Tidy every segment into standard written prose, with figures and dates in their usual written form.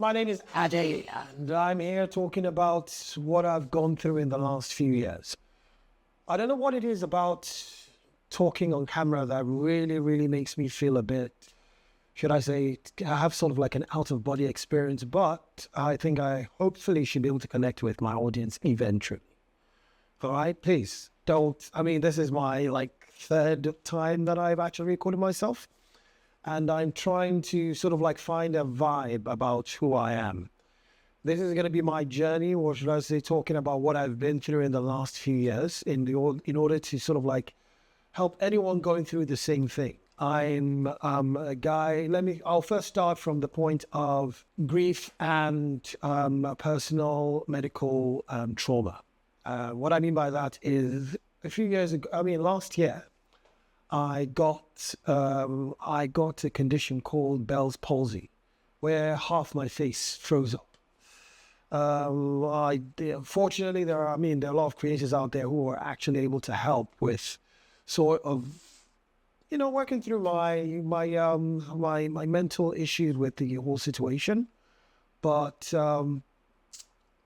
My name is Ade, and I'm here talking about what I've gone through in the last few years. I don't know what it is about talking on camera that really makes me feel a bit, should I say, I have sort of like an out-of-body experience, but I think I hopefully should be able to connect with my audience eventually. All right, please don't. I mean, this is my third time that I've actually recorded myself, and I'm trying to sort of like find a vibe about who I am. This is going to be my journey, or should I say, talking about what I've been through in the last few years in order to sort of like help anyone going through the same thing. I'm a guy. I'll first start from the point of grief and personal medical trauma. What I mean by that is a few years ago, last year, I got a condition called Bell.s Palsy, where half my face froze up. Fortunately, there are a lot of creators out there who are actually able to help with sort of, working through my mental issues with the whole situation. But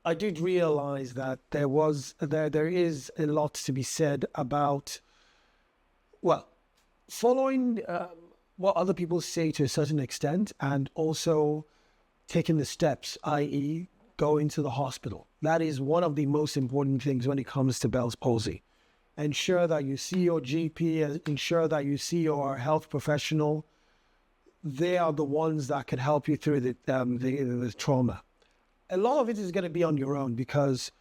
I did realize that there is a lot to be said about, following what other people say to a certain extent, and also taking the steps, i.e. going to the hospital. That is one of the most important things when it comes to Bell's palsy. Ensure that you see your GP, ensure that you see your health professional. They are the ones that can help you through the trauma. A lot of it is going to be on your own because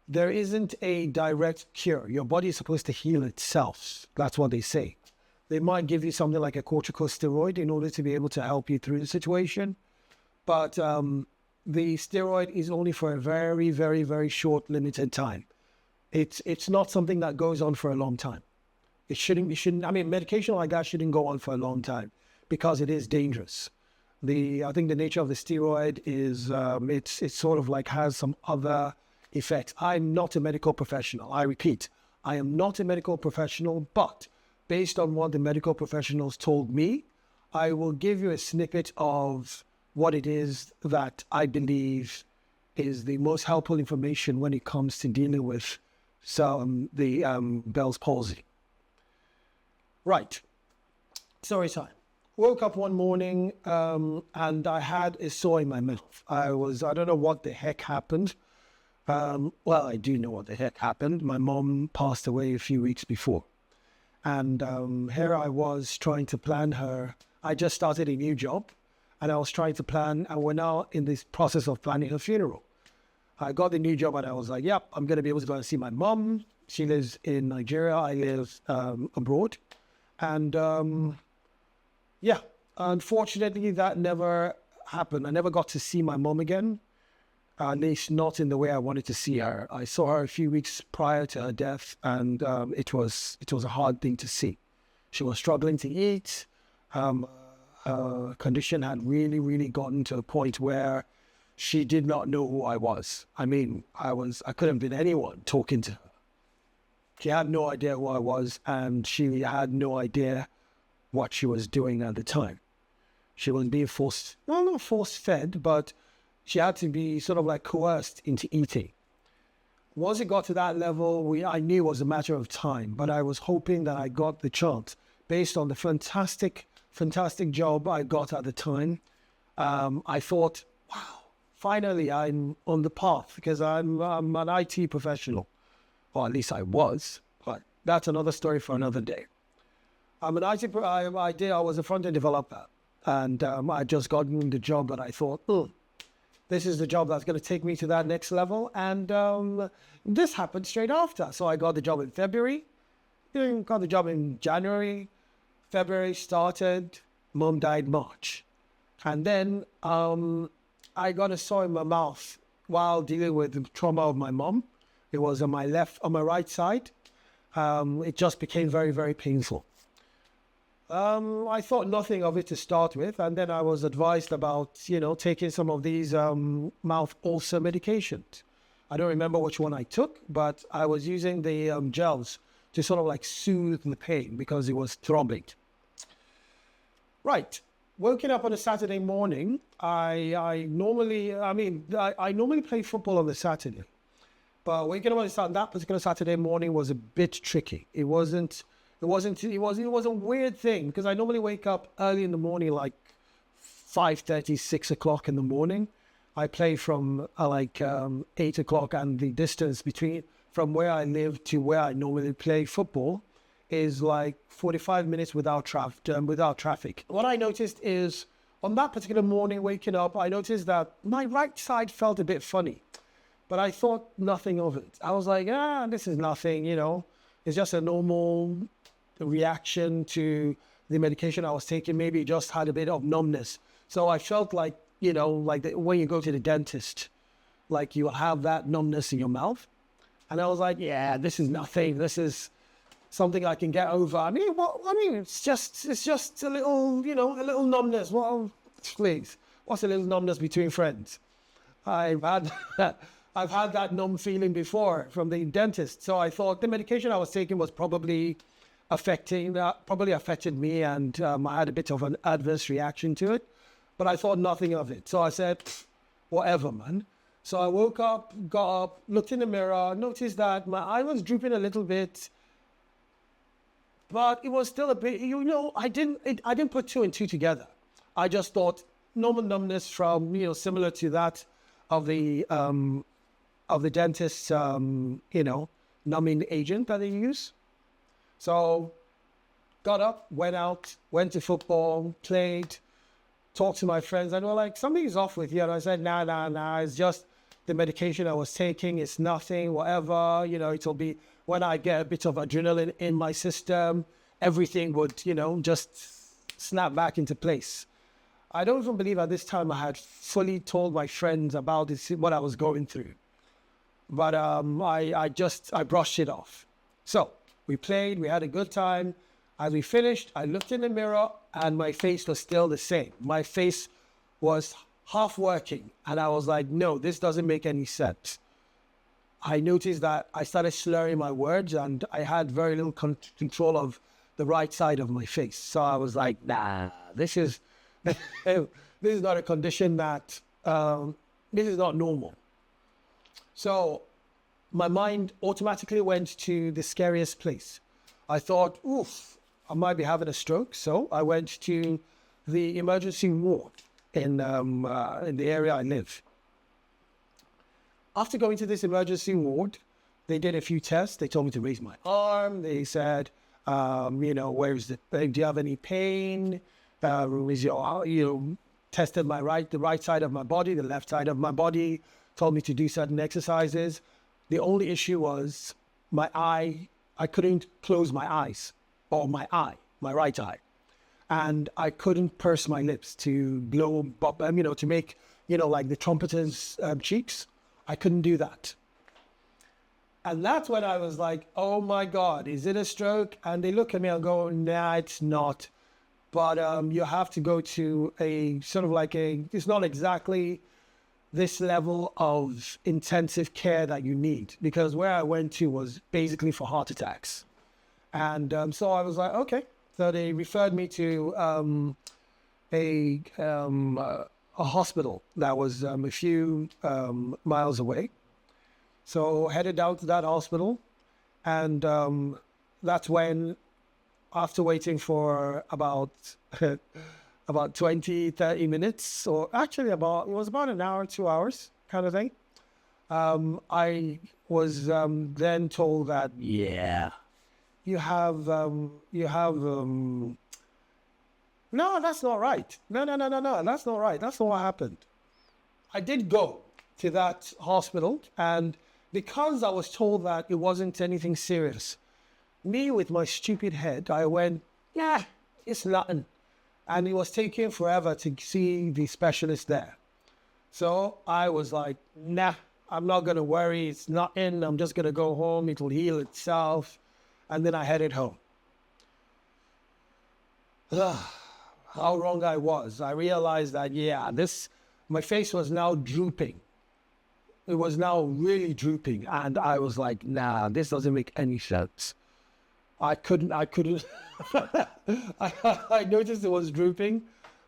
there isn't a direct cure. Your body is supposed to heal itself. That's what they say. They might give you something like a corticosteroid in order to be able to help you through the situation. But the steroid is only for a very short, limited time. It's not something that goes on for a long time. It shouldn't, medication like that shouldn't go on for a long time because it is dangerous. I think the nature of the steroid is, it sort of like has some other effects. I'm not a medical professional. I repeat, I am not a medical professional, but based on what the medical professionals told me, I will give you a snippet of what it is that I believe is the most helpful information when it comes to dealing with the Bell's palsy. Right. Story time. Woke up one morning and I had a sore in my mouth. I don't know what the heck happened. I do know what the heck happened. My mom passed away a few weeks before. And here I was trying to plan I just started a new job and I was trying to plan, and we're now in this process of planning her funeral. I got the new job and I was like, yep, I'm going to be able to go and see my mom. She lives in Nigeria. I live abroad. And unfortunately that never happened. I never got to see my mom again, at least not in the way I wanted to see her. I saw her a few weeks prior to her death, and it was a hard thing to see. She was struggling to eat. Her condition had really gotten to a point where she did not know who I was. I could have been anyone talking to her. She had no idea who I was, and she had no idea what she was doing at the time. She was being not force-fed, but she had to be sort of like coerced into eating. Once it got to that level, I knew it was a matter of time, but I was hoping that I got the chance based on the fantastic job I got at the time. I thought, wow, finally I'm on the path because I'm an IT professional. Or at least I was, but that's another story for another day. I'm an IT, I was a front-end developer, and I just gotten the job, but I thought, this is the job that's going to take me to that next level. And this happened straight after. So I got the job in February, got the job in January, February started, mom died March. And then I got a sore in my mouth while dealing with the trauma of my mom. It was on my right side. It just became very painful. I thought nothing of it to start with, and then I was advised about, taking some of these mouth ulcer medications. I don't remember which one I took, but I was using the gels to sort of like soothe the pain because it was throbbing. Right. waking up on a Saturday morning, I normally play football on the Saturday, but waking up on that particular Saturday morning was a bit tricky. It was a weird thing because I normally wake up early in the morning, like 5:30, 6 o'clock in the morning. I play from 8 o'clock, and the distance between from where I live to where I normally play football is like 45 minutes without traffic. What I noticed is on that particular morning waking up, I noticed that my right side felt a bit funny, but I thought nothing of it. I was like, this is nothing, it's just a normal reaction to the medication I was taking. Maybe it just had a bit of numbness. So I felt like, when you go to the dentist, like you have that numbness in your mouth. And I was like, this is nothing. This is something I can get over. It's just a little, a little numbness. Well, please, what's a little numbness between friends? I've had that numb feeling before from the dentist. So I thought the medication I was taking was probably affected me, and I had a bit of an adverse reaction to it. But I thought nothing of it. So I said, whatever, man. So I woke up, got up, looked in the mirror, noticed that my eye was drooping a little bit, but it was still a bit, I didn't put two and two together. I just thought normal numbness from, similar to that of the dentist's, numbing agent that they use. So got up, went out, went to football, played, talked to my friends, and they were like, something's off with you. And I said, nah, it's just the medication I was taking. It's nothing, whatever, it'll be when I get a bit of adrenaline in my system, everything would, just snap back into place. I don't even believe at this time I had fully told my friends about this, what I was going through. But I brushed it off. So we played, we had a good time. As we finished, I looked in the mirror and my face was still the same. My face was half working, and I was like, no, this doesn't make any sense. I noticed that I started slurring my words, and I had very little control of the right side of my face. So I was like, nah, this is not a condition that, this is not normal. So my mind automatically went to the scariest place. I thought, oof, I might be having a stroke. So I went to the emergency ward in the area I live. After going to this emergency ward, they did a few tests. They told me to raise my arm. They said, do you have any pain? Tested the right side of my body, the left side of my body, told me to do certain exercises. The only issue was my eye. I couldn't close my eyes, or my right eye. And I couldn't purse my lips to blow, to make, like the trumpeter's cheeks. I couldn't do that. And that's when I was like, oh my God, is it a stroke? And they look at me and go, nah, it's not. But you have to go to it's not exactly this level of intensive care that you need, because where I went to was basically for heart attacks. And so I was like, okay. So they referred me to a hospital that was a few miles away. So headed down to that hospital, and that's when, after waiting for about 20, 30 minutes, or actually it was about an hour, 2 hours kind of thing. I was then told that, you have, no, that's not right. No, that's not right. That's not what happened. I did go to that hospital, and because I was told that it wasn't anything serious, me with my stupid head, I went, it's nothing. And it was taking forever to see the specialist there. So I was like, nah, I'm not going to worry. It's nothing. I'm just going to go home. It'll heal itself. And then I headed home. How wrong I was. I realized that, my face was now drooping. It was now really drooping. And I was like, nah, this doesn't make any sense. I couldn't. I noticed it was drooping,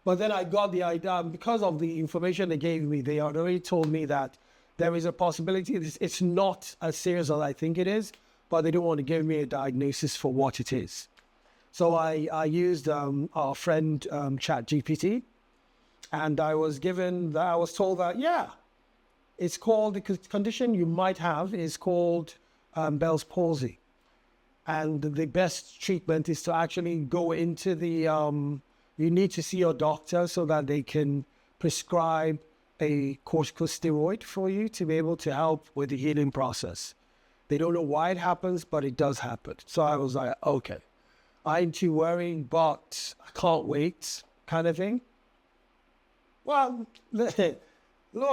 But then I got the idea, because of the information they gave me, they had already told me that there is a possibility it's not as serious as I think it is, but they don't want to give me a diagnosis for what it is. So I used our friend ChatGPT, and I was told that, yeah, it's called, the condition you might have is called Bell's palsy. And the best treatment is to actually go into you need to see your doctor so that they can prescribe a corticosteroid for you to be able to help with the healing process. They don't know why it happens, but it does happen. So I was like, okay, I ain't too worried, but I can't wait, kind of thing. Well, lo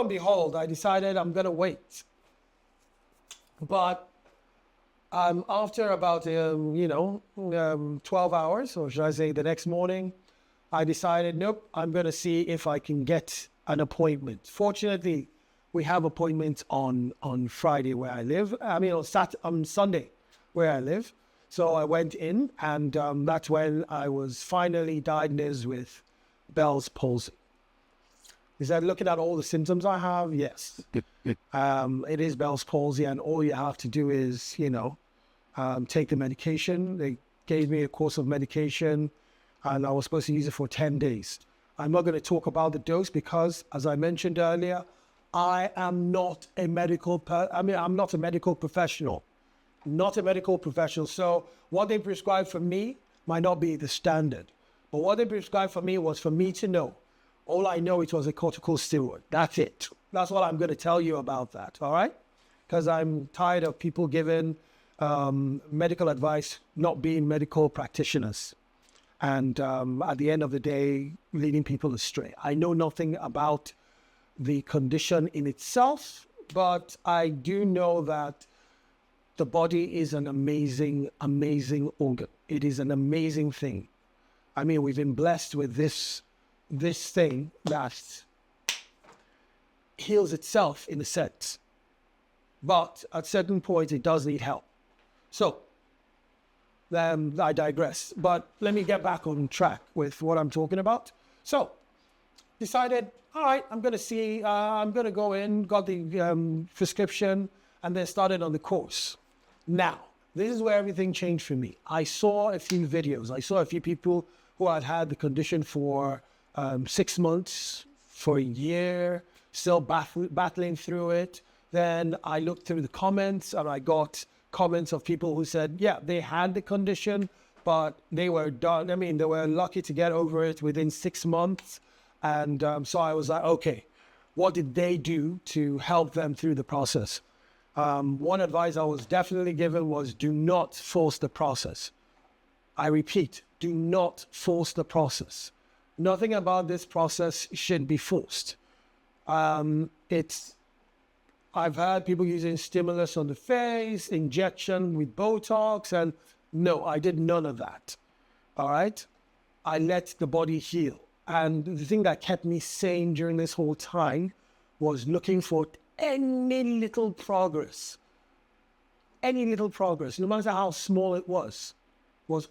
and behold, I decided I'm going to wait. But after about, 12 hours, or should I say the next morning, I decided, nope, I'm going to see if I can get an appointment. Fortunately, we have appointments on Friday where I live. I mean, on Sunday where I live. So I went in, and that's when I was finally diagnosed with Bell's palsy. Is that looking at all the symptoms I have? Yes. It is Bell's palsy, and all you have to do is, take the medication. They gave me a course of medication, and I was supposed to use it for 10 days. I'm not going to talk about the dose because, as I mentioned earlier, I am not a medical I'm not a medical professional. Not a medical professional. So what they prescribed for me might not be the standard. But what they prescribed for me was for me to know. All I know, it was a corticosteroid. That's it. That's what I'm going to tell you about that, all right? Because I'm tired of people giving medical advice, not being medical practitioners. And at the end of the day, leading people astray. I know nothing about the condition in itself, but I do know that the body is an amazing, amazing organ. It is an amazing thing. I mean, we've been blessed with this thing that heals itself in a sense. But at certain points, it does need help. So, I digress. But let me get back on track with what I'm talking about. So, decided, all right, I'm going to go in, got the prescription, and then started on the course. Now, this is where everything changed for me. I saw a few videos. I saw a few people who had the condition for 6 months, for a year, still battling through it. Then I looked through the comments, and I got comments of people who said, yeah, they had the condition, but they were done. I mean, they were lucky to get over it within 6 months. And so I was like, okay, what did they do to help them through the process? One advice I was definitely given was, do not force the process. I repeat, do not force the process. Nothing about this process should be forced. I've heard people using stimulus on the face, injection with Botox, and no, I did none of that. All right? I let the body heal. And the thing that kept me sane during this whole time was looking for any little progress. Any little progress, no matter how small it was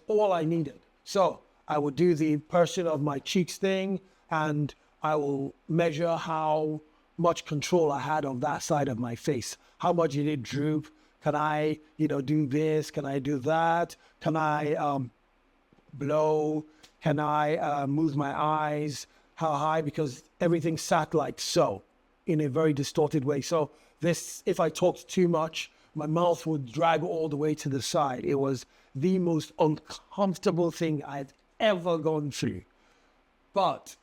all I needed. So I would do the person of my cheeks thing, and I will measure how much control I had on that side of my face. How much did it droop? Can I, do this? Can I do that? Can I blow? Can I move my eyes? How high? Because everything sat like so, in a very distorted way. So if I talked too much, my mouth would drag all the way to the side. It was the most uncomfortable thing I'd ever gone through. But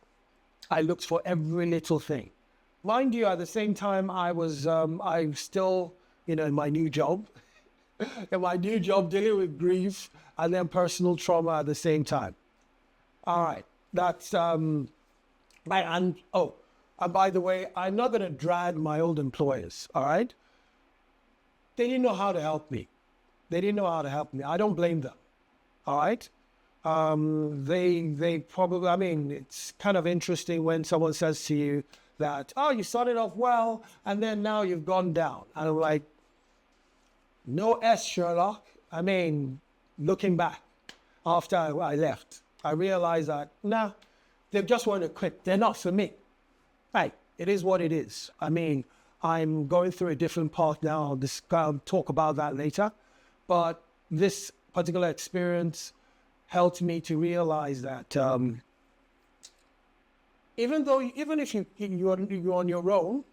I looked for every little thing. Mind you, at the same time, I'm still, in my new job. In my new job, dealing with grief and then personal trauma at the same time. All right, that's, and by the way, I'm not going to drag my old employers, all right? They didn't know how to help me. I don't blame them, all right? They probably, it's kind of interesting when someone says to you that, oh, you started off well, and then now you've gone down. And I'm like, no S, Sherlock. Looking back, after I left, I realized that, They just want to quit. They're not for me. Hey, it is what it is. I mean, I'm going through a different path now. I'll talk about that later. But this particular experience helped me to realize that even if you're on your own,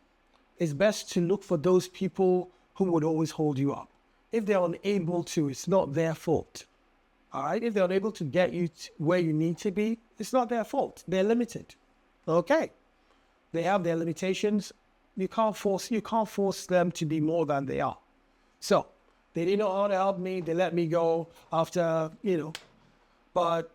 it's best to look for those people who would always hold you up. If they're unable to, it's not their fault. All right? If they're unable to get you where you need to be, it's not their fault. They're limited. Okay. They have their limitations. You can't force them to be more than they are. So they didn't know how to help me. They let me go after, but,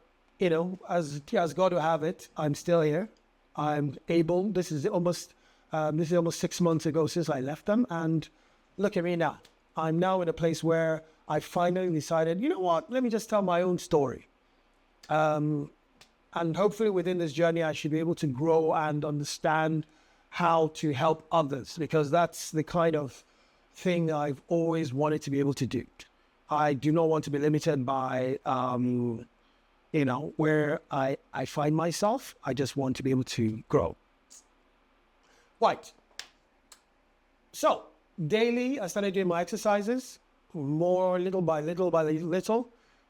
as God will have it, I'm still here. I'm able. This is almost 6 months ago since I left them. And look at me now. I'm now in a place where I finally decided, you know what, let me just tell my own story. And hopefully within this journey, I should be able to grow and understand how to help others, because that's the kind of thing I've always wanted to be able to do. I do not want to be limited by, where I find myself. I just want to be able to grow. Right. So daily, I started doing my exercises more little by little,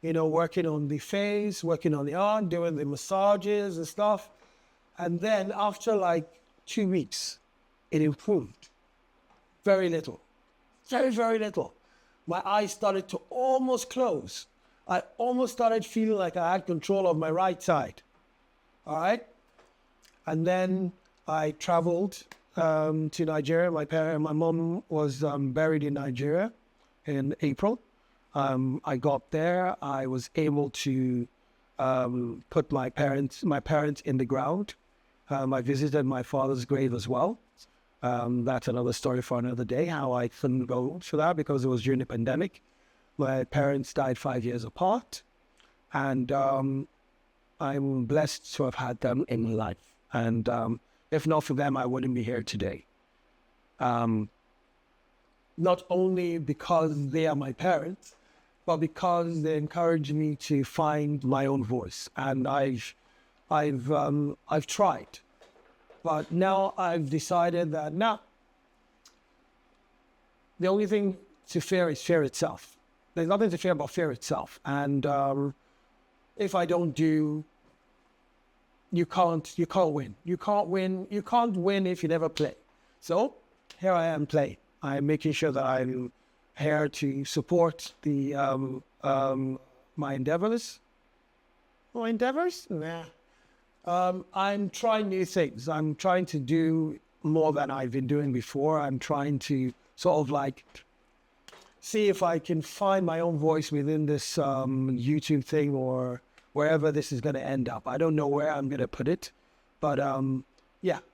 working on the face, working on the arm, doing the massages and stuff. And then after like 2 weeks, it improved. Very little. Very, very little. My eyes started to almost close. I almost started feeling like I had control of my right side. All right? And then I traveled to Nigeria. My mom was buried in Nigeria in April. I got there. I was able to put my parents in the ground. I visited my father's grave as well. That's another story for another day, how I couldn't go for that because it was during the pandemic. My parents died 5 years apart. And I'm blessed to have had them in my life. And if not for them, I wouldn't be here today. Not only because they are my parents, but because they encouraged me to find my own voice. And I've tried, but now I've decided that the only thing to fear is fear itself. There's nothing to fear but fear itself. And if I don't do, you can't win. You can't win if you never play. So here I am playing. I'm making sure that I'm here to support the my endeavors. My endeavors? Nah. I'm trying new things. I'm trying to do more than I've been doing before. I'm trying to sort of like see if I can find my own voice within this YouTube thing or wherever this is going to end up. I don't know where I'm going to put it. But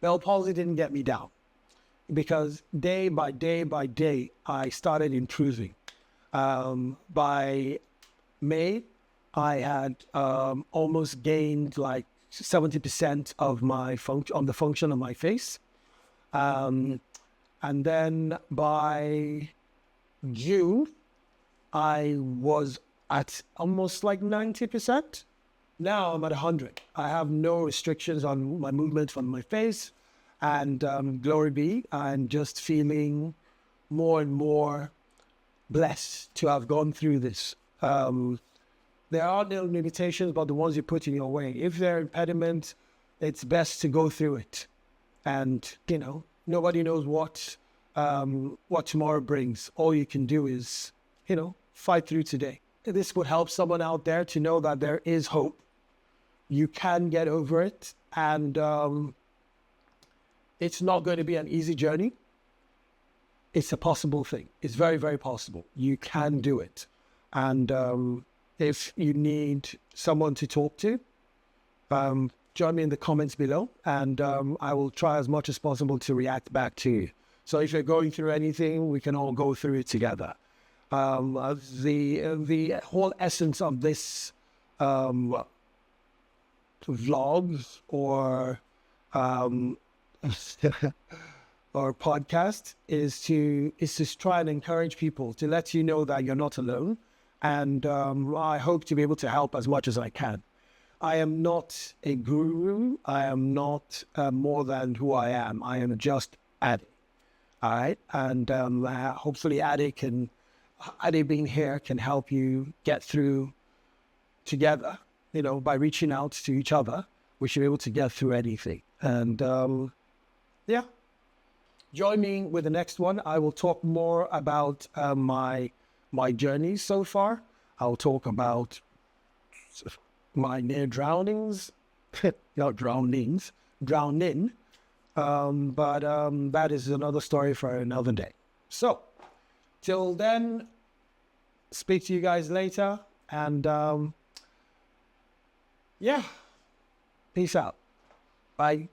Bell.s Palsy didn't get me down because day by day, I started improving. By May, I had almost gained like 70% of my the function of my face. And then by June, I was at almost like 90%. Now I'm at 100. I have no restrictions on my movement from my face. And glory be, I'm just feeling more and more blessed to have gone through this. There are no limitations but the ones you put in your way. If there are impediments, it's best to go through it. And, nobody knows what tomorrow brings. All you can do is, fight through today. This would help someone out there to know that there is hope. You can get over it. And it's not going to be an easy journey. It's a possible thing. It's very, very possible. You can do it. And if you need someone to talk to, join me in the comments below, and I will try as much as possible to react back to you. So if you're going through anything, we can all go through it together. The whole essence of this vlogs or or podcast is to try and encourage people, to let you know that you're not alone. And I hope to be able to help as much as I can. I am not a guru. I am not more than who I am. I am just Adi. All right. And hopefully Adi being here can help you get through together, by reaching out to each other. We should be able to get through anything. And yeah, join me with the next one. I will talk more about my journey so far. I'll talk about my near drownings, not drownings, drowning. But that is another story for another day. So, till then, speak to you guys later. And yeah, peace out. Bye.